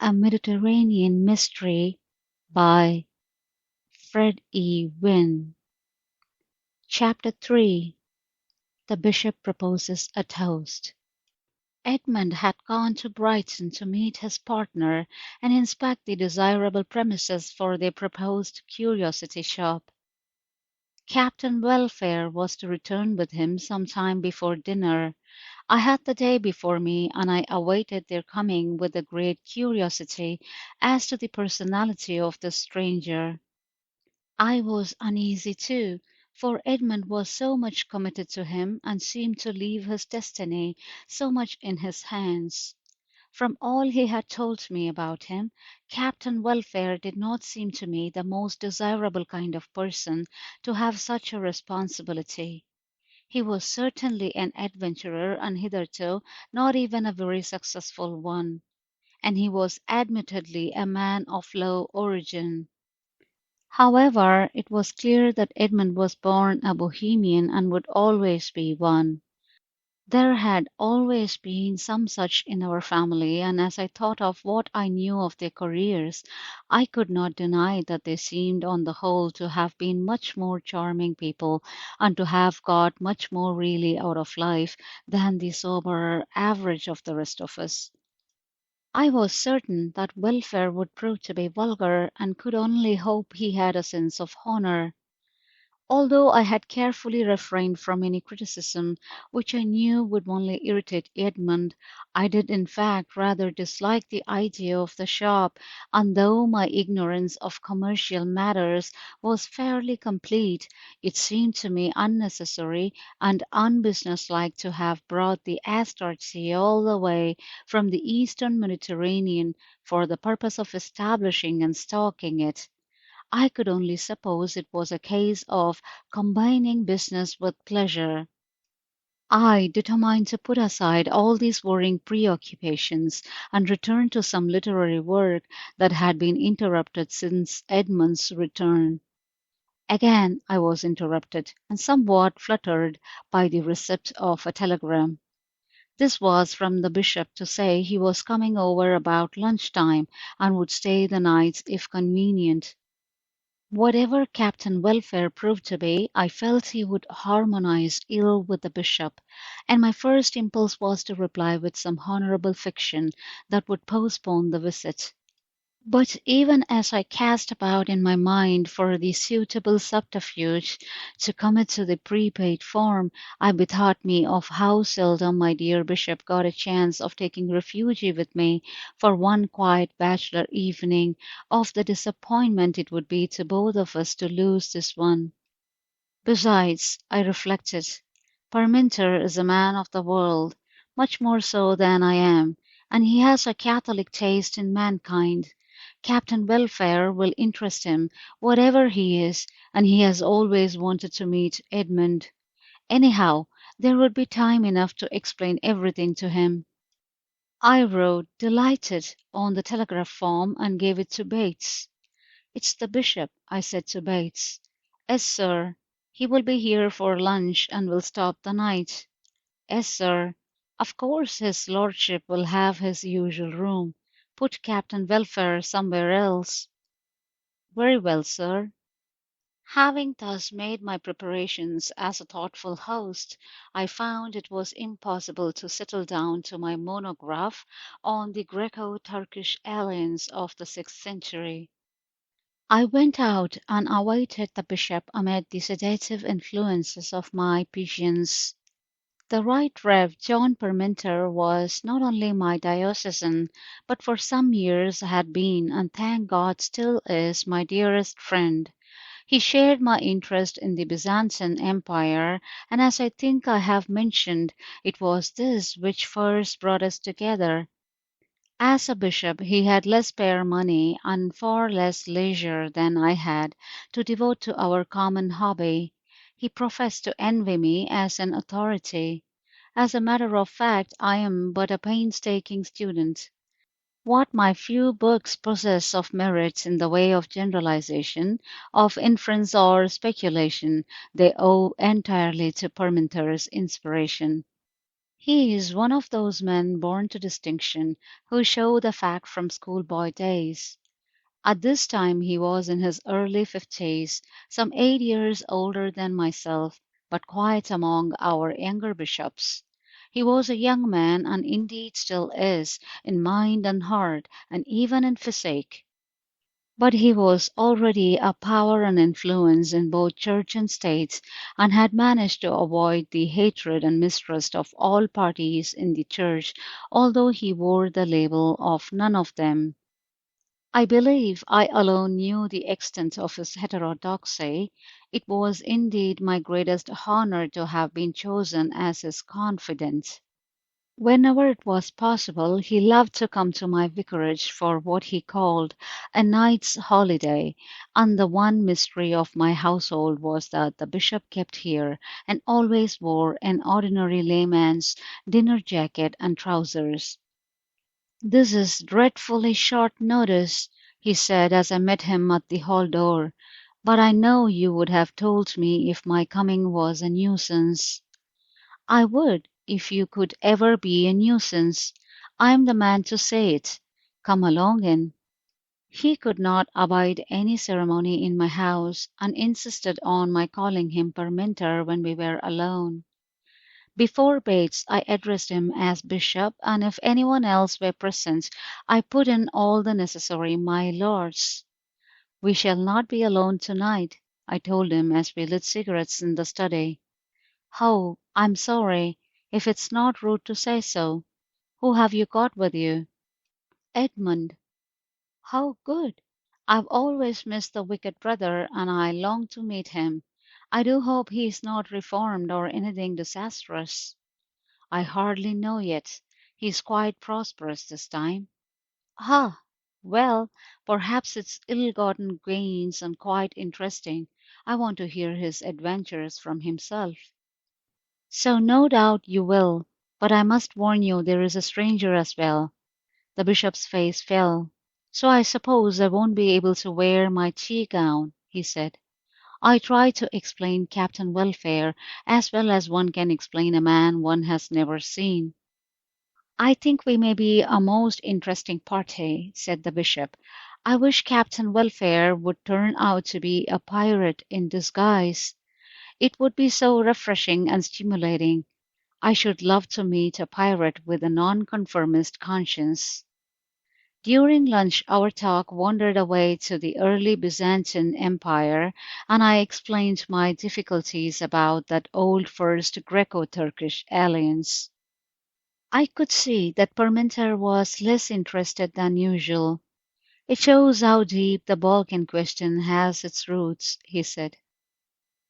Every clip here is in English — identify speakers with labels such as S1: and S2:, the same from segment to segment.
S1: A Mediterranean Mystery by Fred E. Wynn. Chapter 3. The Bishop Proposes a Toast. Edmund had gone to Brighton to meet his partner and inspect the desirable premises for their proposed curiosity shop. Captain Welfare was to return with him some time before dinner. I had the day before me, and I awaited their coming with a great curiosity as to the personality of the stranger. I was uneasy too, for Edmund was so much committed to him and seemed to leave his destiny so much in his hands. From all he had told me about him, Captain Welfare did not seem to me the most desirable kind of person to have such a responsibility. He was certainly an adventurer, and hitherto not even a very successful one, and he was admittedly a man of low origin. However, it was clear that Edmund was born a Bohemian and would always be one. There had always been some such in our family, and as I thought of what I knew of their careers, I could not deny that they seemed on the whole to have been much more charming people, and to have got much more really out of life than the soberer average of the rest of us. I was certain that Welfare would prove to be vulgar, and could only hope he had a sense of honour. Although I had carefully refrained from any criticism which I knew would only irritate Edmund, I did in fact rather dislike the idea of the shop, and though my ignorance of commercial matters was fairly complete, it seemed to me unnecessary and unbusinesslike to have brought the Astartes all the way from the eastern Mediterranean for the purpose of establishing and stocking it. I could only suppose it was a case of combining business with pleasure. I determined to put aside all these worrying preoccupations and return to some literary work that had been interrupted since Edmund's return. Again I was interrupted, and somewhat fluttered, by the receipt of a telegram. This was from the bishop to say he was coming over about lunch-time and would stay the night if convenient. Whatever Captain Welfare proved to be, I felt he would harmonize ill with the bishop, and my first impulse was to reply with some honorable fiction that would postpone the visit. But even as I cast about in my mind for the suitable subterfuge to commit to the prepaid form, I bethought me of how seldom my dear bishop got a chance of taking refuge with me for one quiet bachelor evening, of the disappointment it would be to both of us to lose this one. Besides, I reflected, Parminter is a man of the world, much more so than I am, and he has a catholic taste in mankind. Captain Welfare will interest him, whatever he is, and he has always wanted to meet Edmund. Anyhow, there would be time enough to explain everything to him. I wrote "Delighted" on the telegraph form and gave it to Bates. "It's the Bishop," I said to Bates. "Yes, sir. He will be here for lunch and will stop the night." "Yes, sir. Of course his lordship will have his usual room. Put Captain Welfare somewhere else." "Very well, sir." Having thus made my preparations as a thoughtful host, I found it was impossible to settle down to my monograph on the Greco-Turkish alliance of the sixth century. I went out and awaited the bishop amid the sedative influences of my patience. The Right Rev. John Parmenter was not only my diocesan, but for some years had been, and thank God still is, my dearest friend. He shared my interest in the Byzantine Empire, and as I think I have mentioned, it was this which first brought us together. As a bishop he had less spare money and far less leisure than I had to devote to our common hobby. He professed to envy me as an authority. As a matter of fact, I am but a painstaking student. What my few books possess of merits in the way of generalization, of inference or speculation, they owe entirely to Parmenter's inspiration. He is one of those men born to distinction who show the fact from schoolboy days. At this time he was in his early 50s, some 8 years older than myself, but quite among our younger bishops. He was a young man, and indeed still is, in mind and heart, and even in physique. But he was already a power and influence in both church and state, and had managed to avoid the hatred and mistrust of all parties in the church, although he wore the label of none of them. I believe I alone knew the extent of his heterodoxy. It was indeed my greatest honor to have been chosen as his confidant. Whenever it was possible, he loved to come to my vicarage for what he called a night's holiday, and the one mystery of my household was that the bishop kept here and always wore an ordinary layman's dinner jacket and trousers. "This is dreadfully short notice," he said as I met him at the hall door, "but I know you would have told me if my coming was a nuisance." "I would, if you could ever be a nuisance. I'm the man to say it. Come along in." He could not abide any ceremony in my house, and insisted on my calling him Parmenter when we were alone. Before Bates I addressed him as Bishop, and if anyone else were present I put in all the necessary "my lords." "We shall not be alone tonight," I told him as we lit cigarettes in the study. "Oh, I'm sorry, if it's not rude to say so. Who have you got with you?" "Edmund." "How good! I've always missed the wicked brother, and I long to meet him. I do hope he is not reformed or anything disastrous." "I hardly know yet. He is quite prosperous this time." "Ah, well, perhaps it's ill-gotten gains and quite interesting. I want to hear his adventures from himself." "So no doubt you will, but I must warn you there is a stranger as well." The bishop's face fell. "So I suppose I won't be able to wear my tea gown," he said. I tried to explain Captain Welfare as well as one can explain a man one has never seen. "I think we may be a most interesting party," said the bishop. "I wish Captain Welfare would turn out to be a pirate in disguise. It would be so refreshing and stimulating. I should love to meet a pirate with a nonconformist conscience." During lunch our talk wandered away to the early Byzantine Empire, and I explained my difficulties about that old First Greco-Turkish alliance. I could see that Parmenter was less interested than usual. "It shows how deep the Balkan question has its roots," he said.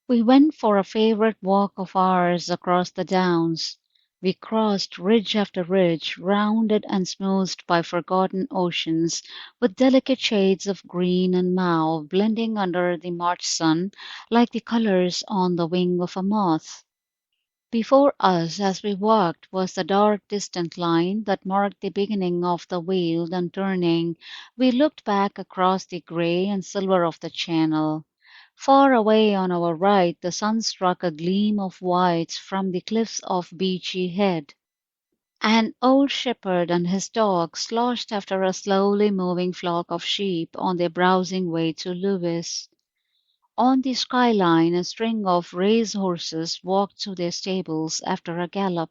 S1: We went for a favourite walk of ours across the downs. We crossed ridge after ridge, rounded and smoothed by forgotten oceans, with delicate shades of green and mauve blending under the March sun like the colours on the wing of a moth. Before us as we walked was the dark distant line that marked the beginning of the Weald, and turning, we looked back across the grey and silver of the Channel. Far away on our right the sun struck a gleam of white from the cliffs of Beachy Head. An old shepherd and his dog sloshed after a slowly moving flock of sheep on their browsing way to Lewes. On the skyline a string of race horses walked to their stables after a gallop.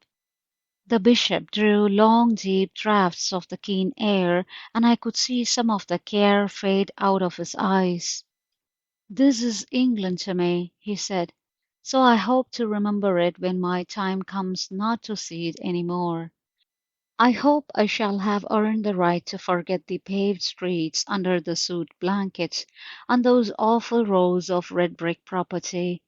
S1: The bishop drew long deep draughts of the keen air, and I could see some of the care fade out of his eyes. "This is England to me," he said, "so I hope to remember it when my time comes not to see it any more. I hope I shall have earned the right to forget the paved streets under the soot blanket, and those awful rows of red brick property.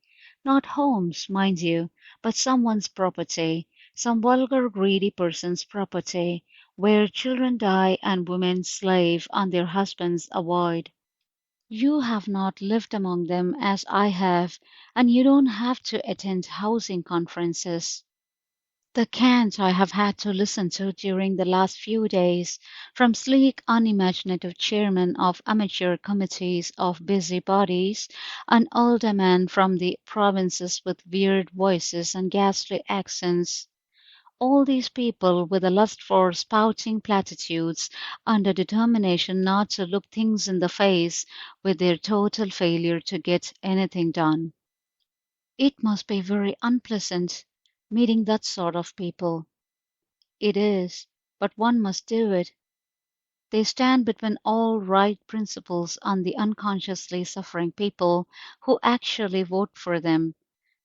S1: Not homes, mind you, but someone's property, some vulgar greedy person's property, where children die and women slave and their husbands avoid. You have not lived among them as I have, and you don't have to attend housing conferences. The cant I have had to listen to during the last few days from sleek, unimaginative chairmen of amateur committees of busybodies, and aldermen from the provinces with weird voices and ghastly accents. All these people with a lust for spouting platitudes and a determination not to look things in the face with their total failure to get anything done. It must be very unpleasant meeting that sort of people. It is, but one must do it. They stand between all right principles and the unconsciously suffering people who actually vote for them.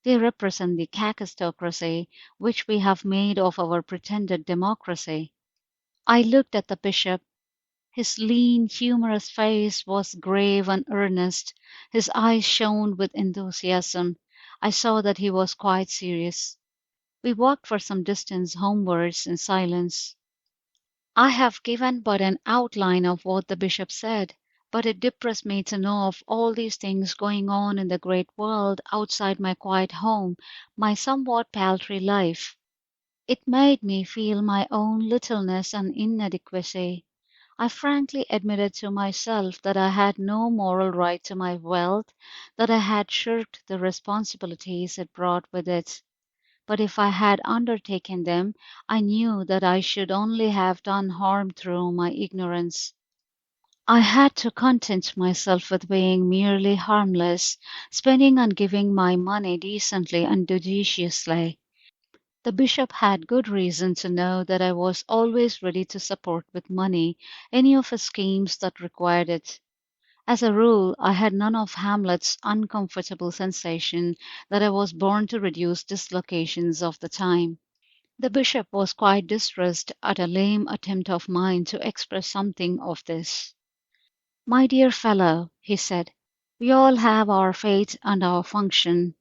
S1: They represent the cacistocracy which we have made of our pretended democracy. I looked at the bishop. His lean, humorous face was grave and earnest. His eyes shone with enthusiasm. I saw that he was quite serious. We walked for some distance homewards in silence. I have given but an outline of what the bishop said, but it depressed me to know of all these things going on in the great world outside my quiet home, my somewhat paltry life. It made me feel my own littleness and inadequacy. I frankly admitted to myself that I had no moral right to my wealth, that I had shirked the responsibilities it brought with it. But if I had undertaken them, I knew that I should only have done harm through my ignorance. I had to content myself with being merely harmless, spending and giving my money decently and judiciously. The bishop had good reason to know that I was always ready to support with money any of his schemes that required it. As a rule, I had none of Hamlet's uncomfortable sensation that I was born to reduce dislocations of the time. The bishop was quite distressed at a lame attempt of mine to express something of this. My dear fellow, he said, we all have our fate and our function.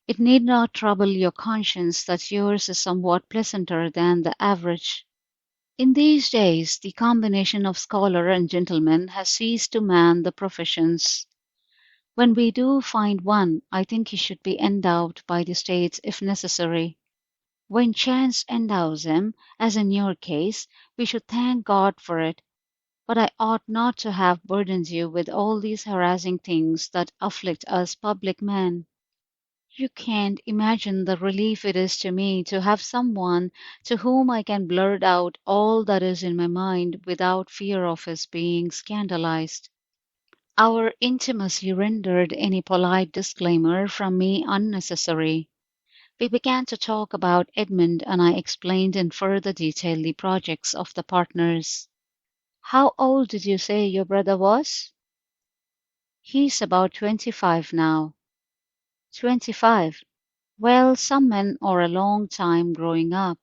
S1: It need not trouble your conscience that yours is somewhat pleasanter than the average. In these days, the combination of scholar and gentleman has ceased to man the professions. When we do find one, I think he should be endowed by the states if necessary. When chance endows him, as in your case, we should thank God for it. But I ought not to have burdened you with all these harassing things that afflict us public men. You can't imagine the relief it is to me to have someone to whom I can blurt out all that is in my mind without fear of his being scandalized. Our intimacy rendered any polite disclaimer from me unnecessary. We began to talk about Edmund, and I explained in further detail the projects of the partners. How old did you say your brother was? He's about 25 now. 25. Well, some men are a long time growing up.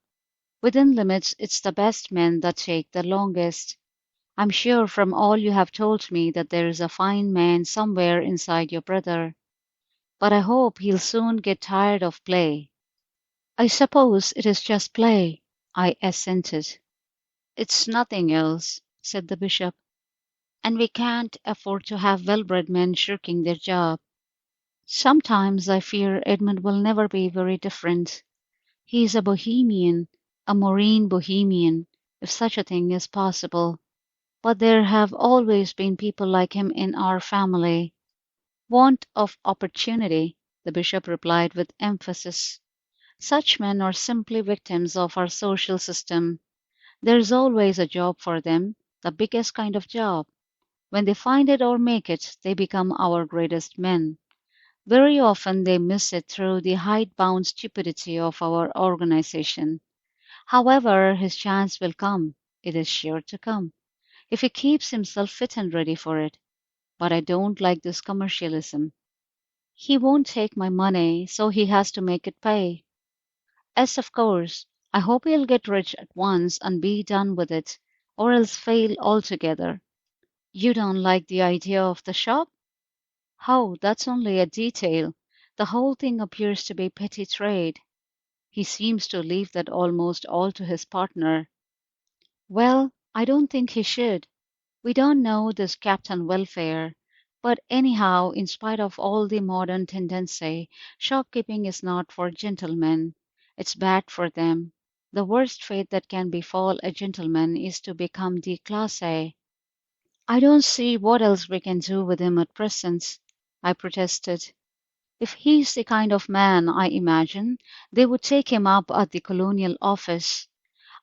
S1: Within limits, it's the best men that take the longest. I'm sure from all you have told me that there is a fine man somewhere inside your brother, but I hope he'll soon get tired of play. I suppose it is just play, I assented. It's nothing else, said the bishop, and we can't afford to have well-bred men shirking their job. Sometimes I fear Edmund will never be very different. He is a bohemian, a marine bohemian, if such a thing is possible. But there have always been people like him in our family. Want of opportunity, the bishop replied with emphasis. Such men are simply victims of our social system. There is always a job for them, the biggest kind of job. When they find it or make it, they become our greatest men. Very often they miss it through the hidebound stupidity of our organization. However, his chance will come. It is sure to come, if he keeps himself fit and ready for it. But I don't like this commercialism. He won't take my money, so he has to make it pay. Yes, of course. I hope he'll get rich at once and be done with it, or else fail altogether. You don't like the idea of the shop? How, that's only a detail. The whole thing appears to be petty trade. He seems to leave that almost all to his partner. Well, I don't think he should. We don't know this Captain Welfare. But anyhow, in spite of all the modern tendency, shopkeeping is not for gentlemen. It's bad for them. The worst fate that can befall a gentleman is to become déclassé. I don't see what else we can do with him at present, I protested. If he's the kind of man I imagine, they would take him up at the Colonial Office.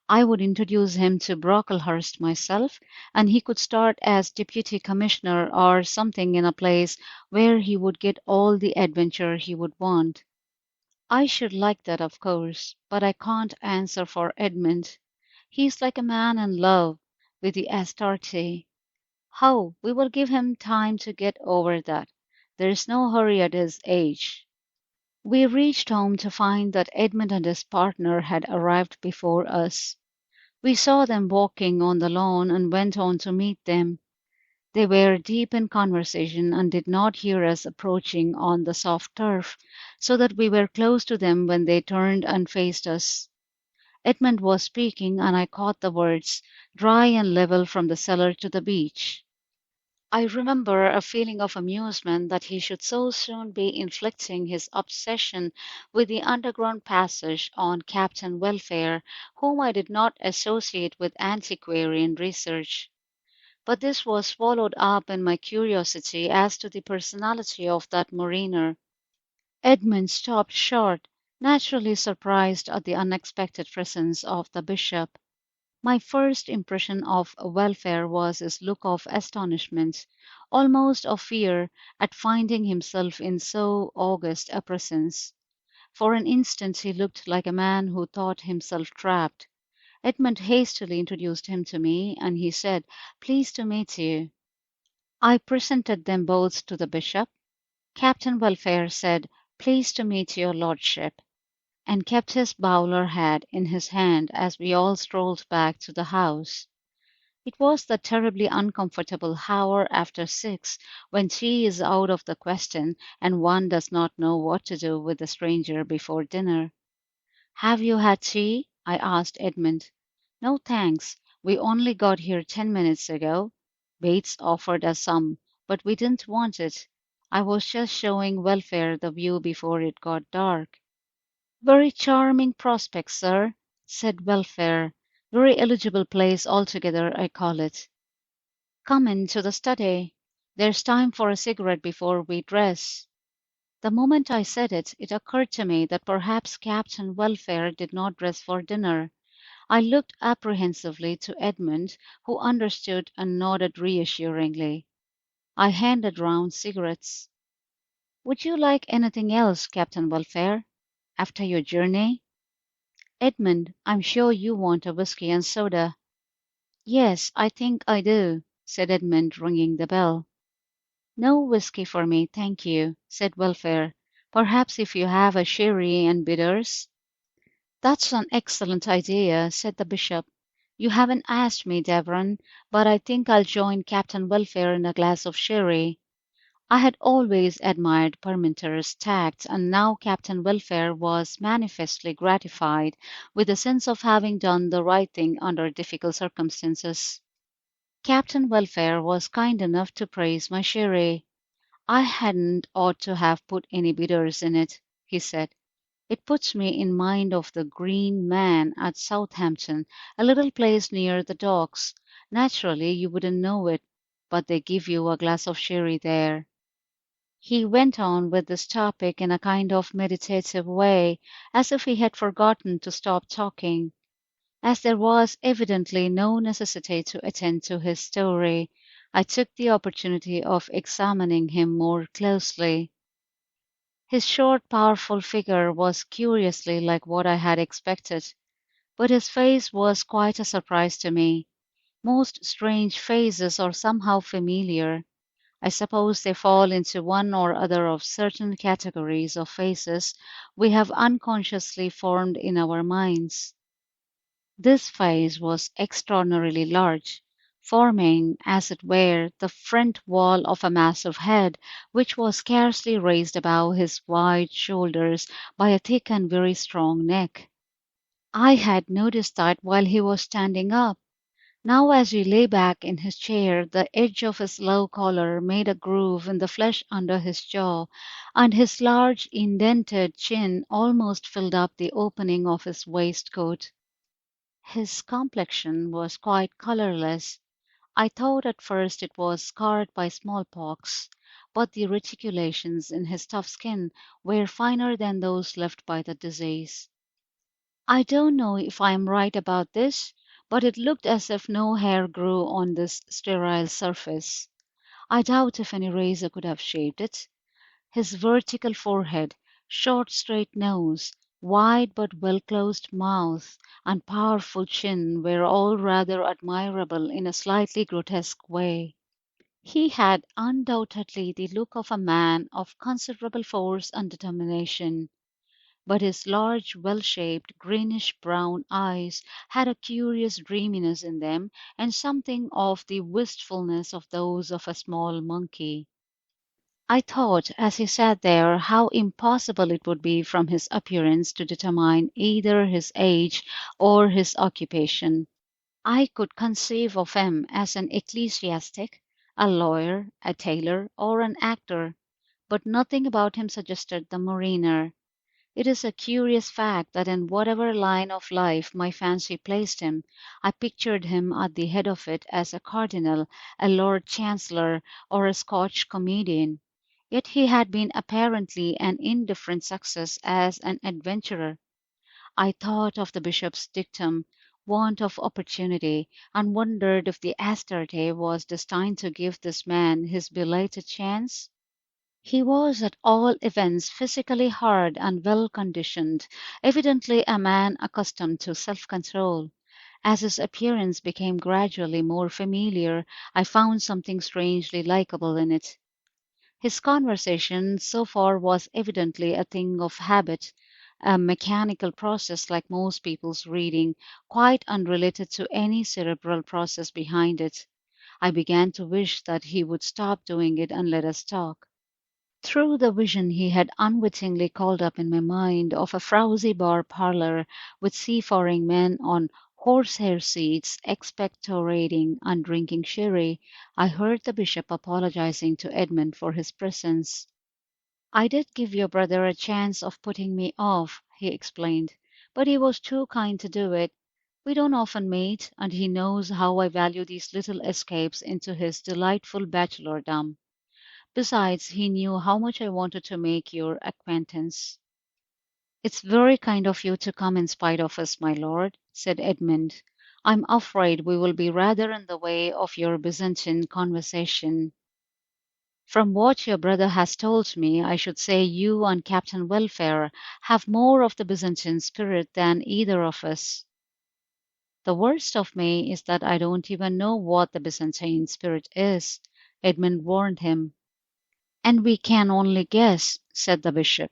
S1: I would introduce him to Brocklehurst myself, and he could start as deputy commissioner or something in a place where he would get all the adventure he would want. I should like that, of course, but I can't answer for Edmund. He's like a man in love with the Astarte. How? We will give him time to get over that. There's no hurry at his age. We reached home to find that Edmund and his partner had arrived before us. We saw them walking on the lawn and went on to meet them. They were deep in conversation and did not hear us approaching on the soft turf, so that we were close to them when they turned and faced us. Edmund was speaking, and I caught the words, dry and level from the cellar to the beach. I remember a feeling of amusement that he should so soon be inflicting his obsession with the underground passage on Captain Welfare, whom I did not associate with antiquarian research. But this was swallowed up in my curiosity as to the personality of that mariner. Edmund stopped short, naturally surprised at the unexpected presence of the bishop. My first impression of Welfare was his look of astonishment, almost of fear, at finding himself in so august a presence. For an instant he looked like a man who thought himself trapped. Edmund hastily introduced him to me, and he said, "Pleased to meet you." I presented them both to the bishop. Captain Welfare said, "Pleased to meet your lordship," and kept his bowler hat in his hand as we all strolled back to the house. It was the terribly uncomfortable hour after 6, when tea is out of the question and one does not know what to do with a stranger before dinner. "Have you had tea?" I asked Edmund. "No, thanks. We only got here 10 minutes ago. Bates offered us some, but we didn't want it. I was just showing Welfare the view before it got dark." "Very charming prospect, sir," said Welfare. "Very eligible place altogether, I call it. Come into the study. There's time for a cigarette before we dress." The moment I said it, it occurred to me that perhaps Captain Welfare did not dress for dinner. I looked apprehensively to Edmund, who understood and nodded reassuringly. I handed round cigarettes. "Would you like anything else, Captain Welfare, after your journey?" "Edmund, I'm sure you want a whisky and soda." "Yes, I think I do," said Edmund, ringing the bell. "No whisky for me, thank you," said Welfare. "Perhaps if you have a sherry and bitters." "That's an excellent idea," said the bishop. "You haven't asked me, Devon, but I think I'll join Captain Welfare in a glass of sherry." I had always admired Parminter's tact, and now Captain Welfare was manifestly gratified with the sense of having done the right thing under difficult circumstances. Captain Welfare was kind enough to praise my sherry. "I hadn't ought to have put any bitters in it," he said. "It puts me in mind of the Green Man at Southampton, a little place near the docks. Naturally you wouldn't know it, but they give you a glass of sherry there." He went on with this topic in a kind of meditative way, as if he had forgotten to stop talking. As there was evidently no necessity to attend to his story, I took the opportunity of examining him more closely. His short, powerful figure was curiously like what I had expected, but his face was quite a surprise to me. Most strange faces are somehow familiar. I suppose they fall into one or other of certain categories of faces we have unconsciously formed in our minds. This face was extraordinarily large, forming, as it were, the front wall of a massive head which was scarcely raised above his wide shoulders by a thick and very strong neck. I had noticed that while he was standing up. Now as he lay back in his chair, the edge of his low collar made a groove in the flesh under his jaw, and his large indented chin almost filled up the opening of his waistcoat. His complexion was quite colorless. I thought at first it was scarred by smallpox, but the reticulations in his tough skin were finer than those left by the disease. I don't know if I am right about this, but it looked as if no hair grew on this sterile surface. I doubt if any razor could have shaved it. His vertical forehead, short straight nose, wide but well closed mouth, and powerful chin were all rather admirable in a slightly grotesque way. He had undoubtedly the look of a man of considerable force and determination, but his large, well shaped, greenish brown eyes had a curious dreaminess in them, and something of the wistfulness of those of a small monkey. I thought, as he sat there, how impossible it would be from his appearance to determine either his age or his occupation. I could conceive of him as an ecclesiastic, a lawyer, a tailor, or an actor, but nothing about him suggested the mariner. It is a curious fact that in whatever line of life my fancy placed him, I pictured him at the head of it as a cardinal, a Lord Chancellor, or a Scotch comedian. Yet he had been apparently an indifferent success as an adventurer. I thought of the bishop's dictum, want of opportunity, and wondered if the Astarte was destined to give this man his belated chance. He was at all events physically hard and well conditioned, evidently a man accustomed to self control. As his appearance became gradually more familiar, I found something strangely likable in it. His conversation so far was evidently a thing of habit, a mechanical process like most people's reading, quite unrelated to any cerebral process behind it. I began to wish that he would stop doing it and let us talk. Through the vision he had unwittingly called up in my mind of a frowsy bar parlour with seafaring men on horsehair seats expectorating and drinking sherry, I heard the bishop apologizing to Edmund for his presence. "I did give your brother a chance of putting me off," he explained, "but he was too kind to do it. We don't often meet, and he knows how I value these little escapes into his delightful bachelordom. Besides, he knew how much I wanted to make your acquaintance." "It's very kind of you to come in spite of us, my lord," said Edmund. "I'm afraid we will be rather in the way of your Byzantine conversation. From what your brother has told me, I should say you and Captain Welfare have more of the Byzantine spirit than either of us." "The worst of me is that I don't even know what the Byzantine spirit is," Edmund warned him. "And we can only guess," said the bishop.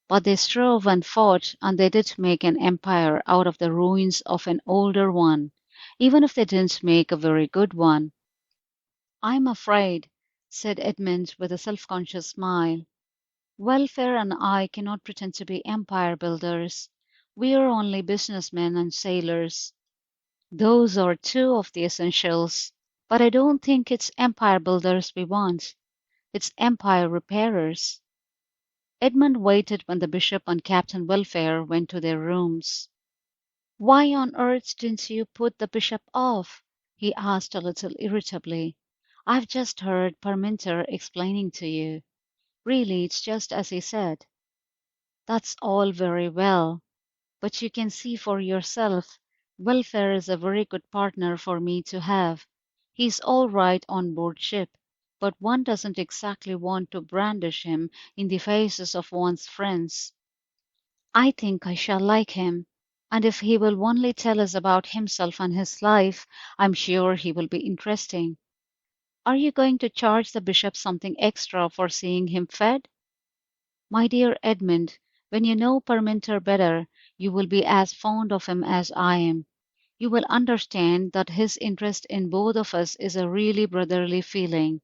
S1: "But they strove and fought, and they did make an empire out of the ruins of an older one, even if they didn't make a very good one." "I'm afraid," said Edmund with a self-conscious smile, "Welfare and I cannot pretend to be empire builders. We are only businessmen and sailors. Those are two of the essentials, but I don't think it's empire builders we want. It's empire repairers." Edmund waited when the bishop and Captain Welfare went to their rooms. "Why on earth didn't you put the bishop off?" he asked a little irritably. "I've just heard Parminter explaining to you. Really, it's just as he said." "That's all very well, but you can see for yourself. Welfare is a very good partner for me to have. He's all right on board ship, but one doesn't exactly want to brandish him in the faces of one's friends. I think I shall like him, and if he will only tell us about himself and his life, I'm sure he will be interesting. Are you going to charge the bishop something extra for seeing him fed?" "My dear Edmund, when you know Parminter better, you will be as fond of him as I am. You will understand that his interest in both of us is a really brotherly feeling."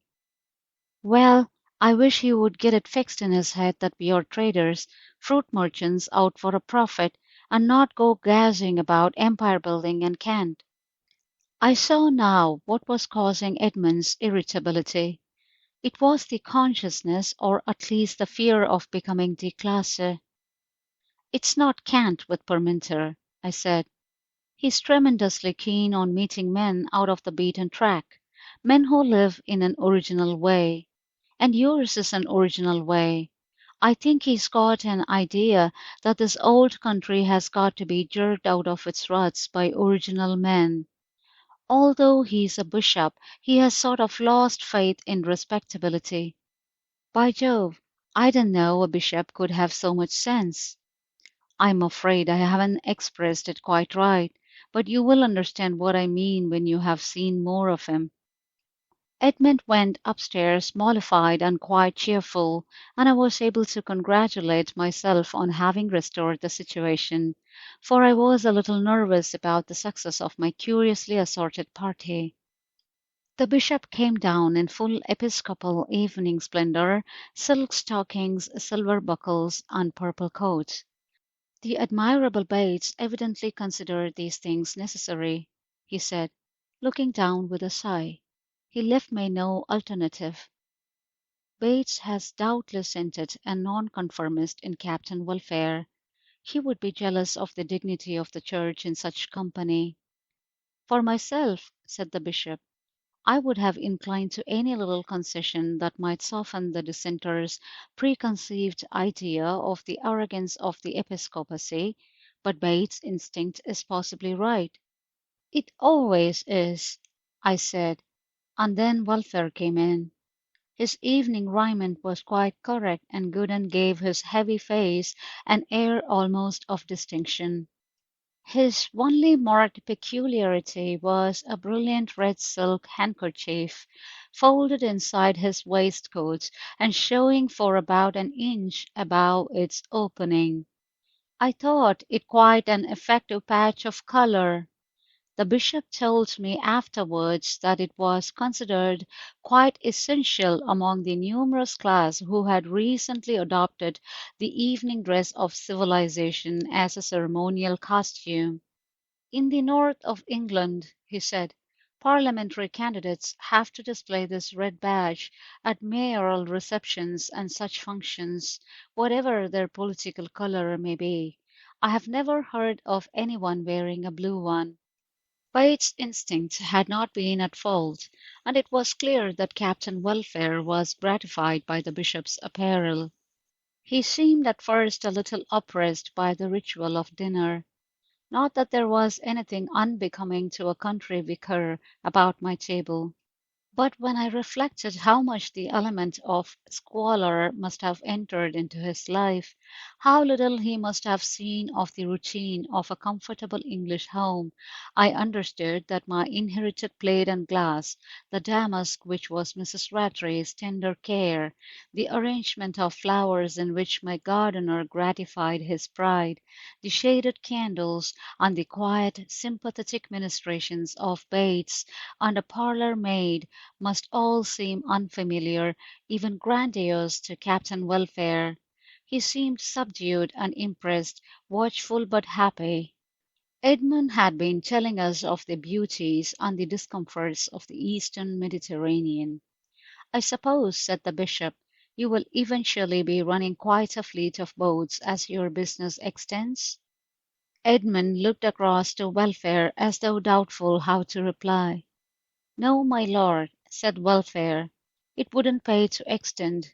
S1: "Well, I wish he would get it fixed in his head that we are traders, fruit merchants out for a profit, and not go gassing about empire building and cant." I saw now what was causing Edmund's irritability. It was the consciousness, or at least the fear of becoming déclassé. "It's not cant with Parminter," I said. "He's tremendously keen on meeting men out of the beaten track, men who live in an original way. And yours is an original way. I think he's got an idea that this old country has got to be jerked out of its ruts by original men. Although he's a bishop, he has sort of lost faith in respectability. By Jove, I didn't know a bishop could have so much sense. I'm afraid I haven't expressed it quite right, but you will understand what I mean when you have seen more of him. Edmund went upstairs mollified and quite cheerful, and I was able to congratulate myself on having restored the situation, for I was a little nervous about the success of my curiously assorted party. The bishop came down in full episcopal evening splendor, silk stockings, silver buckles, and purple coat. The admirable Bates evidently considered these things necessary, he said, looking down with a sigh. He left me no alternative. Bates has doubtless scented a nonconformist in Captain Welfare. He would be jealous of the dignity of the church in such company. For myself, said the bishop, I would have inclined to any little concession that might soften the dissenters' preconceived idea of the arrogance of the episcopacy, but Bates' instinct is possibly right. It always is, I said, and then Welfare came in. His evening raiment was quite correct and good and gave his heavy face an air almost of distinction. His only marked peculiarity was a brilliant red silk handkerchief, folded inside his waistcoat and showing for about an inch above its opening. I thought it quite an effective patch of colour. The bishop told me afterwards that it was considered quite essential among the numerous class who had recently adopted the evening dress of civilization as a ceremonial costume. In the north of England, he said, parliamentary candidates have to display this red badge at mayoral receptions and such functions, whatever their political colour may be. I have never heard of anyone wearing a blue one. Bates' instinct had not been at fault, and it was clear that Captain Welfare was gratified by the bishop's apparel. He seemed at first a little oppressed by the ritual of dinner. Not that there was anything unbecoming to a country vicar about my table. But when I reflected how much the element of squalor must have entered into his life, how little he must have seen of the routine of a comfortable English home, I understood that my inherited plate and glass, the damask which was Mrs. Rattray's tender care, the arrangement of flowers in which my gardener gratified his pride, the shaded candles, and the quiet, sympathetic ministrations of Bates and a parlour maid must all seem unfamiliar, even grandiose to Captain Welfare. He seemed subdued and impressed, watchful but happy. Edmund had been telling us of the beauties and the discomforts of the Eastern Mediterranean. I suppose, said the bishop, you will eventually be running quite a fleet of boats as your business extends? Edmund looked across to Welfare as though doubtful how to reply. No, my lord, said Welfare, it wouldn't pay to extend.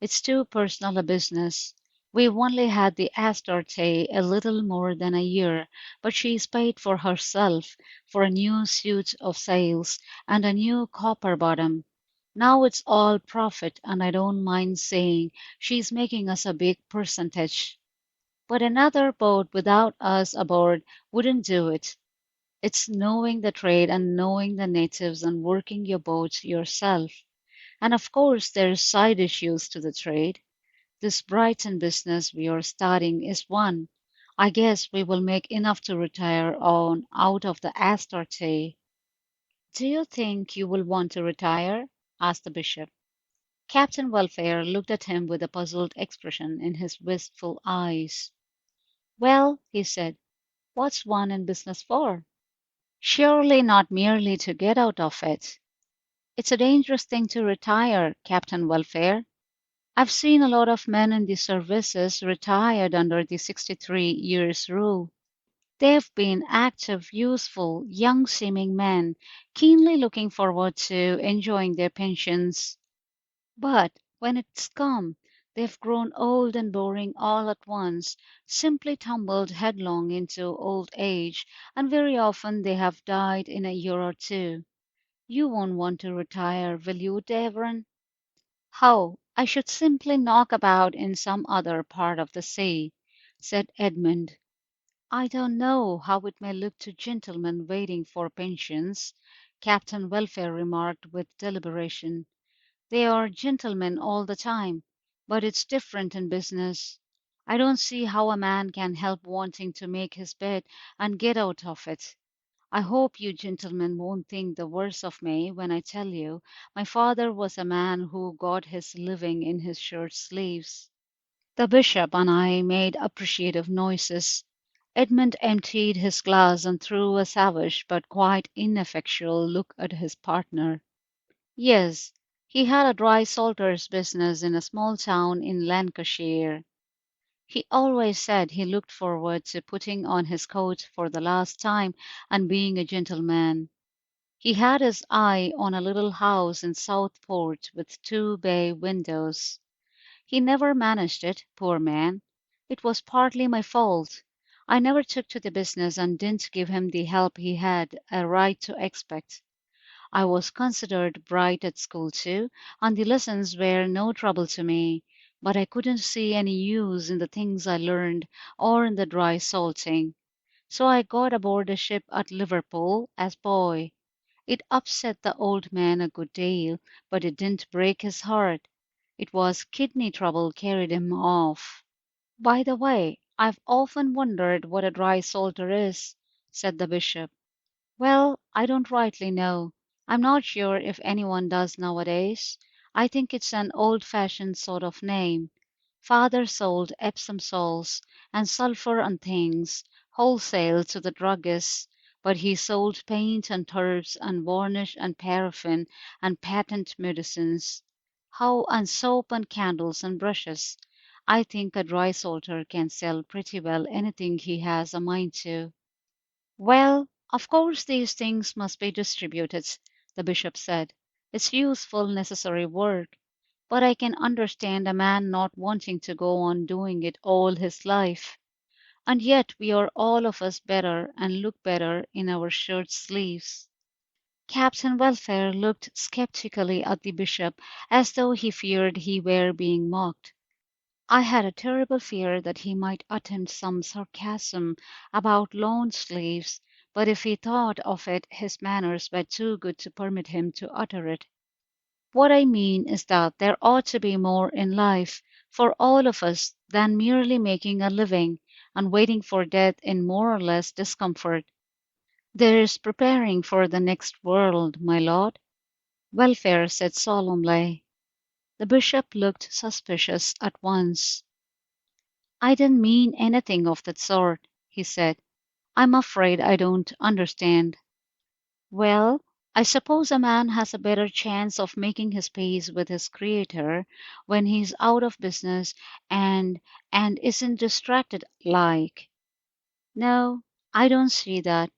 S1: It's too personal a business. We've only had the Astarte a little more than a year, but she's paid for herself for a new suit of sails and a new copper bottom. Now it's all profit, and I don't mind saying she's making us a big percentage. But another boat without us aboard wouldn't do it. It's knowing the trade and knowing the natives and working your boats yourself. And of course there's side issues to the trade. This Brighton business we are starting is one. I guess we will make enough to retire on out of the Astarte. Do you think you will want to retire? Asked the bishop. Captain Welfare looked at him with a puzzled expression in his wistful eyes. Well, he said, what's one in business for? Surely not merely to get out of it. It's a dangerous thing to retire, Captain Welfare. I've seen a lot of men in the services retired under the 63 years rule. They've been active, useful, young seeming men, keenly looking forward to enjoying their pensions. But When it's come, they've grown old and boring all at once, simply tumbled headlong into old age, and very often they have died in a year or two. You won't want to retire, will you, Devon? How, I should simply knock about in some other part of the sea, said Edmund. I don't know how it may look to gentlemen waiting for pensions, Captain Welfare remarked with deliberation. They are gentlemen all the time, but it's different in business. I don't see how a man can help wanting to make his bed and get out of it. I hope you gentlemen won't think the worse of me when I tell you my father was a man who got his living in his shirt sleeves. The bishop and I made appreciative noises. Edmund emptied his glass and threw a savage but quite ineffectual look at his partner. Yes, he had a dry salter's business in a small town in Lancashire. He always said he looked forward to putting on his coat for the last time and being a gentleman. He had his eye on a little house in Southport with two bay windows. He never managed it, poor man. It was partly my fault. I never took to the business and didn't give him the help he had a right to expect. I was considered bright at school too, and the lessons were no trouble to me, but I couldn't see any use in the things I learned or in the dry salting. So I got aboard a ship at Liverpool as boy. It upset the old man a good deal, but it didn't break his heart. It was kidney trouble carried him off. By the way, I've often wondered what a dry salter is, said the bishop. Well, I don't rightly know. I'm not sure if anyone does nowadays. I think it's an old-fashioned sort of name. Father sold Epsom salts and sulphur and things, wholesale to the druggists, but he sold paint and turps and varnish and paraffin and patent medicines. How and soap and candles and brushes. I think a dry salter can sell pretty well anything he has a mind to. Well, of course these things must be distributed, the bishop said. It's useful, necessary work, but I can understand a man not wanting to go on doing it all his life. And yet we are all of us better and look better in our shirt sleeves. Captain Welfare looked sceptically at the bishop as though he feared he were being mocked. I had a terrible fear that he might attempt some sarcasm about lawn sleeves, but if he thought of it his manners were too good to permit him to utter it. What I mean is that there ought to be more in life for all of us than merely making a living and waiting for death in more or less discomfort. There's preparing for the next world, my lord, Welfare said solemnly. The bishop looked suspicious at once. I didn't mean anything of that sort, he said. I'm afraid I don't understand. Well, I suppose a man has a better chance of making his peace with his Creator when he's out of business and isn't distracted like. No, I don't see that.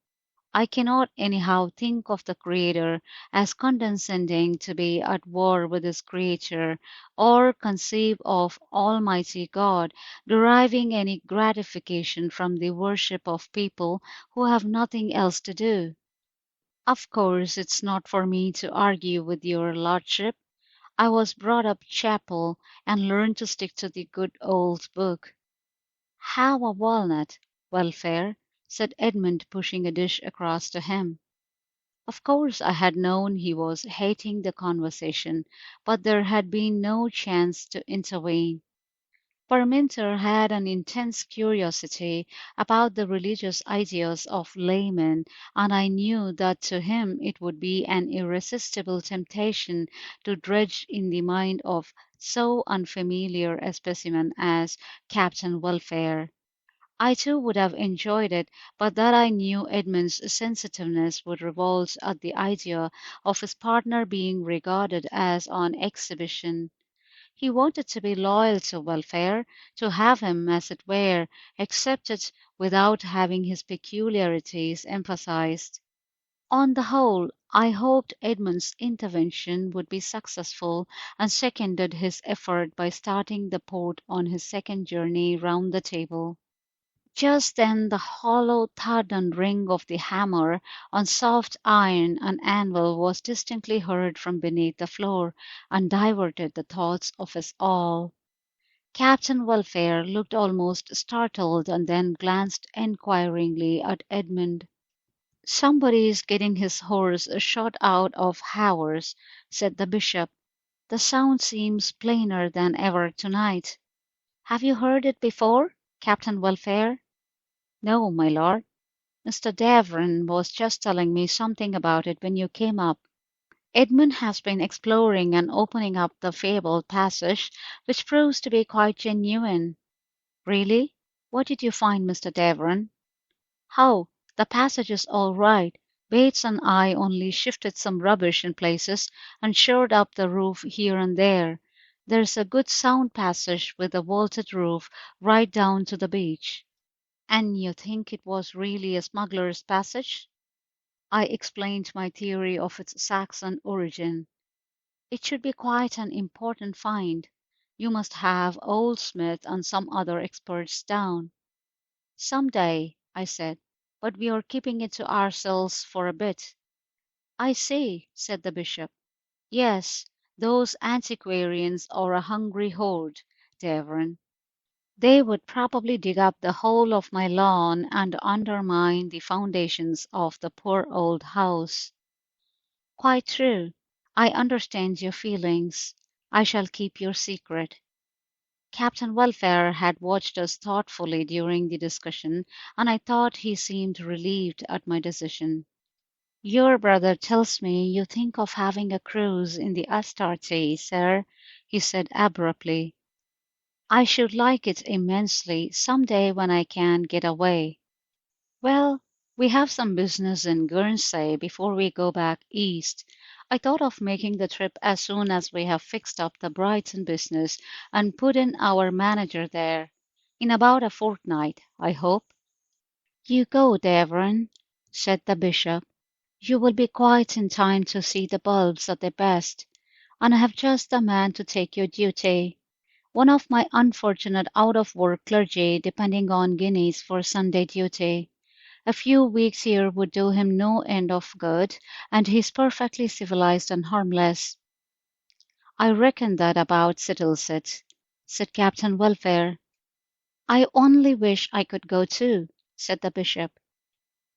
S1: I cannot anyhow think of the Creator as condescending to be at war with his creature, or conceive of Almighty God deriving any gratification from the worship of people who have nothing else to do. Of course, it's not for me to argue with your lordship. I was brought up chapel and learned to stick to the good old book. Have a walnut, Welfare, said Edmund, pushing a dish across to him. Of course I had known he was hating the conversation, but there had been no chance to intervene. Parminter had an intense curiosity about the religious ideas of laymen, and I knew that to him it would be an irresistible temptation to dredge in the mind of so unfamiliar a specimen as Captain Welfare. I too would have enjoyed it, but that I knew Edmund's sensitiveness would revolt at the idea of his partner being regarded as on exhibition. He wanted to be loyal to Welfare, to have him, as it were, accepted without having his peculiarities emphasized. On the whole, I hoped Edmund's intervention would be successful and seconded his effort by starting the port on his second journey round the table. Just then the hollow thud and ring of the hammer on soft iron and anvil was distinctly heard from beneath the floor, and diverted the thoughts of us all. Captain Welfare looked almost startled and then glanced enquiringly at Edmund. "Somebody's getting his horse shot out of Howers," said the bishop. "The sound seems plainer than ever tonight. Have you heard it before, Captain Welfare?" "No, my lord. Mr. Davern was just telling me something about it when you came up. Edmund has been exploring and opening up the fabled passage, which proves to be quite genuine." "Really? What did you find, Mr. Davern?" "How, the passage is all right. Bates and I only shifted some rubbish in places and shored up the roof here and there. There's a good sound passage with a vaulted roof right down to the beach." "And you think it was really a smuggler's passage?" I explained my theory of its Saxon origin. "It should be quite an important find. You must have Old Smith and some other experts down." "Some day," I said, "but we are keeping it to ourselves for a bit." "I see," said the bishop. "Yes, those antiquarians are a hungry horde, Davern. They would probably dig up the whole of my lawn and undermine the foundations of the poor old house." "Quite true. I understand your feelings. I shall keep your secret." Captain Welfare had watched us thoughtfully during the discussion, and I thought he seemed relieved at my decision. "Your brother tells me you think of having a cruise in the Astarte, sir," he said abruptly. "I should like it immensely some day when I can get away." "Well, we have some business in Guernsey before we go back east. I thought of making the trip as soon as we have fixed up the Brighton business and put in our manager there. In about a fortnight, I hope." "You go, Davern," said the bishop. "You will be quite in time to see the bulbs at their best, and I have just the man to take your duty. One of my unfortunate out-of-work clergy depending on guineas for Sunday duty. A few weeks here would do him no end of good, and he's perfectly civilized and harmless." "I reckon that about settles it," said Captain Welfare. "I only wish I could go too," said the bishop.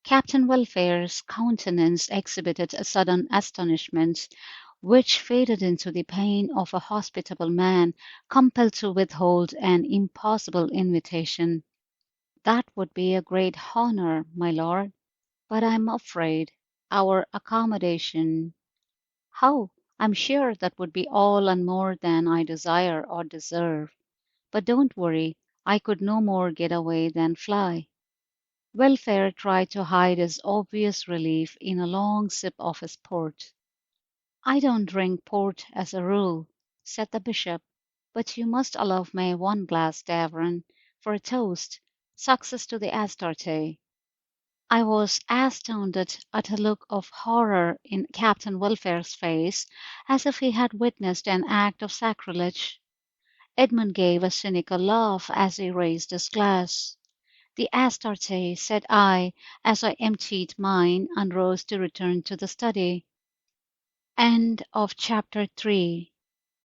S1: Captain Welfare's countenance exhibited a sudden astonishment, which faded into the pain of a hospitable man compelled to withhold an impossible invitation. "That would be a great honor, my lord, but I'm afraid our accommodation—" "How, I'm sure that would be all and more than I desire or deserve. But don't worry, I could no more get away than fly." Welfare tried to hide his obvious relief in a long sip of his port. "I don't drink port as a rule," said the bishop, "but you must allow me one glass, Davern, for a toast. Success to the Astarte." I was astounded at a look of horror in Captain Welfare's face, as if he had witnessed an act of sacrilege. Edmund gave a cynical laugh as he raised his glass. "The Astarte," said I, as I emptied mine and rose to return to the study. End of chapter 3.